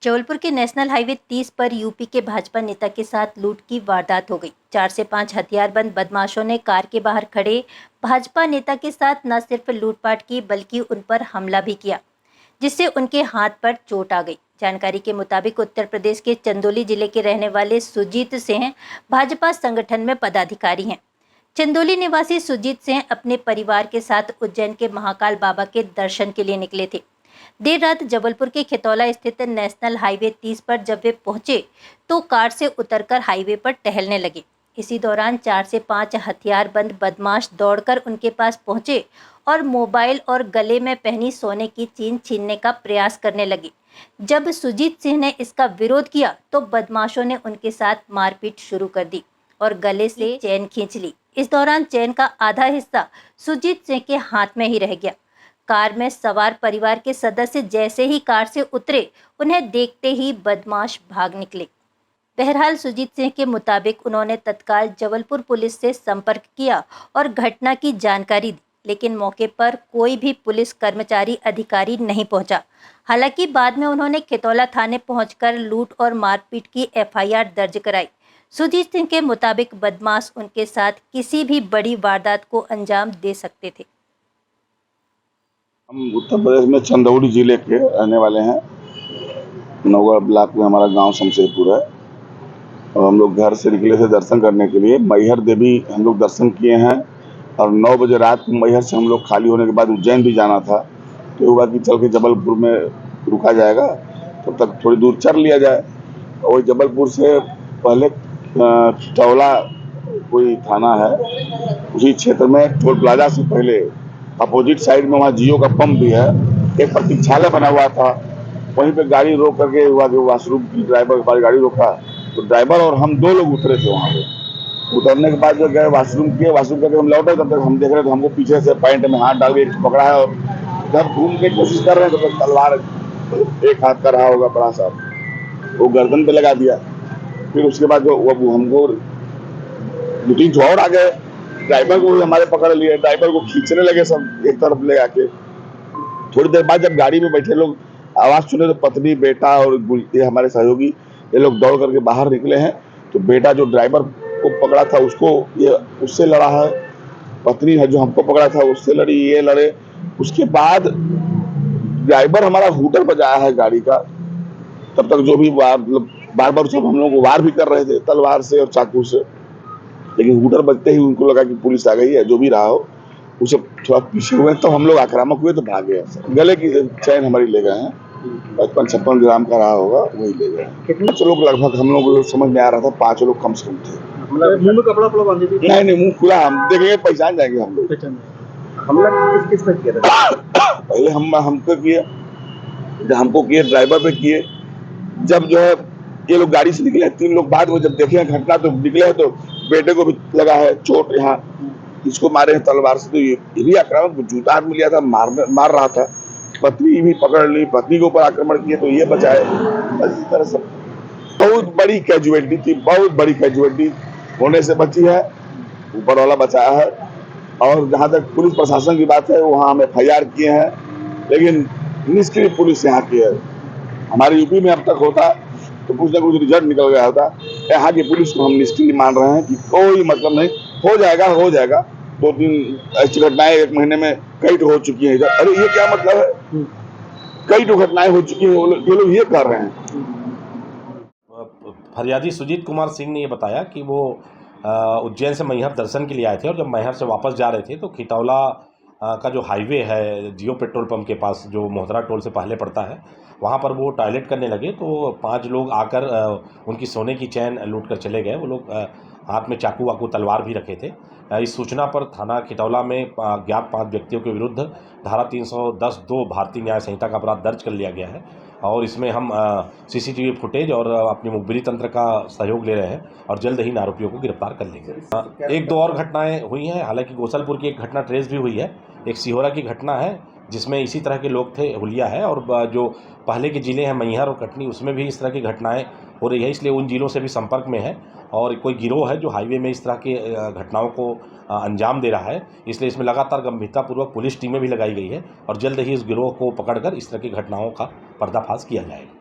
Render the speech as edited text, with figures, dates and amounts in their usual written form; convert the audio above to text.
जबलपुर के national highway 30 पर UP के भाजपा नेता के साथ लूट की वारदात हो गई। 4 से 5 हथियारबंद बदमाशों ने कार के बाहर खड़े भाजपा नेता के साथ न सिर्फ लूटपाट की बल्कि उन पर हमला भी किया, जिससे उनके हाथ पर चोट आ गई। जानकारी के मुताबिक उत्तर प्रदेश के चंदौली जिले के रहने वाले सुजीत सिंह भाजपा संगठन में पदाधिकारी हैं। चंदौली निवासी सुजीत सिंह अपने परिवार के साथ उज्जैन के महाकाल बाबा के दर्शन के लिए निकले थे। देर रात जबलपुर के खितौला स्थित नेशनल हाईवे 30 पर जब वे पहुंचे तो कार से उतरकर हाईवे पर टहलने लगे। इसी दौरान 4 से 5 हथियारबंद बदमाश दौड़कर उनके पास पहुंचे और मोबाइल और गले में पहनी सोने की चेन छीनने का प्रयास करने लगे। जब सुजीत सिंह ने इसका विरोध किया तो बदमाशों ने उनके साथ मारपीट शुरू कर दी और गले से चेन खींच ली। इस दौरान चेन का आधा हिस्सा सुजीत सिंह के हाथ में ही रह गया। कार में सवार परिवार के सदस्य जैसे ही कार से उतरे, उन्हें देखते ही बदमाश भाग निकले। बहरहाल सुजीत सिंह के मुताबिक उन्होंने तत्काल जबलपुर पुलिस से संपर्क किया और घटना की जानकारी दी, लेकिन मौके पर कोई भी पुलिस कर्मचारी अधिकारी नहीं पहुंचा। हालांकि बाद में उन्होंने खितौला थाने पहुंचकर लूट और मारपीट की FIR दर्ज कराई। सुजीत सिंह के मुताबिक बदमाश उनके साथ किसी भी बड़ी वारदात को अंजाम दे सकते थे। हम उत्तर प्रदेश में चंदौली जिले के रहने वाले हैं। नौगढ़ ब्लॉक में हमारा गांव शमशेरपुर है और हम लोग घर से निकले थे दर्शन करने के लिए। मैहर देवी हम लोग दर्शन किए हैं और 9 बजे रात को मैहर से हम लोग खाली होने के बाद उज्जैन भी जाना था, तो हुआ कि चल के जबलपुर में रुका जाएगा, तब तक थोड़ी दूर चल लिया जाए। और जबलपुर से पहले खितौला कोई थाना है, उसी क्षेत्र में टोल प्लाजा से पहले अपोजिट साइड में वहाँ जियो का पंप भी है, एक प्रतीक्षालय बना हुआ था। वहीं पे गाड़ी रोक करके वाशरूम की ड्राइवर हमारी गाड़ी रोका तो ड्राइवर और हम 2 लोग उतरे थे। वहाँ पे उतरने के बाद जो गए वाशरूम किए, वाशरूम करके हम लौटे, तब तक हम देख रहे थे हमको पीछे से पैंट में हाथ डाल के पकड़ा है और जब घूम के कोशिश कर रहे हैं तो तलवार एक हाथ का रहा होगा बड़ा सा, वो गर्दन पे लगा दिया। फिर उसके बाद जो हमको 2-3 और आ गए, ड्राइवर को भी हमारे पकड़ लिए, ड्राइवर को खींचने लगे सब एक तरफ ले आके। थोड़ी देर बाद जब गाड़ी में बैठे लोग आवाज सुने तो पत्नी, बेटा और ये हमारे सहयोगी ये लोग दौड़ करके बाहर निकले हैं। तो बेटा जो ड्राइवर को पकड़ा था उससे लड़ा है, पत्नी है जो हमको पकड़ा था उससे लड़ी, ये लड़े। उसके बाद ड्राइवर हमारा हूटर बजाया है गाड़ी का। तब तक जो भी बार बार सब हम लोग को वार भी कर रहे थे तलवार से और चाकू से, लेकिन हूटर बजते ही उनको लगा कि पुलिस आ गई है। जो भी रहा हो उसे थोड़ा पीछे हुए तो हम लोग आक्रामक हुए तो भागे। गले की चैन हमारी ले गए हैं, 55-56 ग्राम का रहा होगा, वही ले गए। 5 लोग लगभग हम लोग समझ में आ रहा था, 5 लोग कम से कम थे। मुंह में कपड़ा बांधे थे? नहीं, मुंह खुला, हम देखेंगे पहचान जाएंगे हम लोग। हमला किस पे किया था? पहले हमको किए ड्राइवर पे किए। जब जो है ये लोग गाड़ी से निकले 3 लोग, बाद में जब देखे घटना तो निकले तो बेटे को भी लगा है चोट, यहाँ इसको मारे हैं तलवार से। तो ये भी आक्रामक, जूता हाथ में लिया था, मार रहा था। पत्नी भी पकड़ ली, पत्नी के ऊपर आक्रमण किए तो ये बचाए। इस तरह से बहुत बड़ी कैजुअलिटी थी, बहुत बड़ी कैजुअलिटी होने से बची है, ऊपर वाला बचाया है। और जहाँ तक पुलिस प्रशासन की बात है, वहाँ हम FIR किए हैं, लेकिन निष्क्रिय पुलिस यहाँ की है। हमारे यूपी में अब तक होता तो कुछ ना कुछ रिजल्ट निकल गया होता। यहाँ की पुलिस को हम निष्क्रिय मान रहे हैं कि कोई मतलब नहीं, हो जाएगा। 2-3 ऐसी घटनाएं 1 महीने में कई तो हो चुकी हैं इधर। अरे ये क्या मतलब है, कई तो घटनाएं हो चुकी हैं, ये लोग ये कर रहे हैं। फरियादी सुजीत कुमार सिंह ने ये बताया कि वो उज्जैन से मैहर दर्शन के लिए आए थे और जब मैहर से वापस जा रहे थे तो खितौला का जो हाईवे है जियो पेट्रोल पंप के पास, जो मोहतरा टोल से पहले पड़ता है, वहाँ पर वो टॉयलेट करने लगे तो 5 लोग आकर उनकी सोने की चैन लूट कर चले गए। वो लोग हाथ में चाकू वाकू तलवार भी रखे थे। इस सूचना पर थाना खितौला में ज्ञात 5 व्यक्तियों के विरुद्ध धारा 310(2) भारतीय न्याय संहिता का अपराध दर्ज कर लिया गया है और इसमें हम CCTV फुटेज और अपनी मुखबिरी तंत्र का सहयोग ले रहे हैं और जल्द ही इन आरोपियों को गिरफ्तार कर लेंगे। 1-2 और घटनाएं हुई हैं, हालांकि गोसलपुर की एक घटना ट्रेस भी हुई है। एक सिहोरा की घटना है जिसमें इसी तरह के लोग थे, हुलिया है, और जो पहले के ज़िले हैं मैहर और कटनी, उसमें भी इस तरह की घटनाएं हो रही है, इसलिए उन ज़िलों से भी संपर्क में है और कोई गिरोह है जो हाईवे में इस तरह की घटनाओं को अंजाम दे रहा है। इसलिए इसमें लगातार गंभीरतापूर्वक पुलिस टीमें भी लगाई गई है और जल्द ही इस गिरोह को पकड़कर इस तरह की घटनाओं का पर्दाफाश किया जाएगा।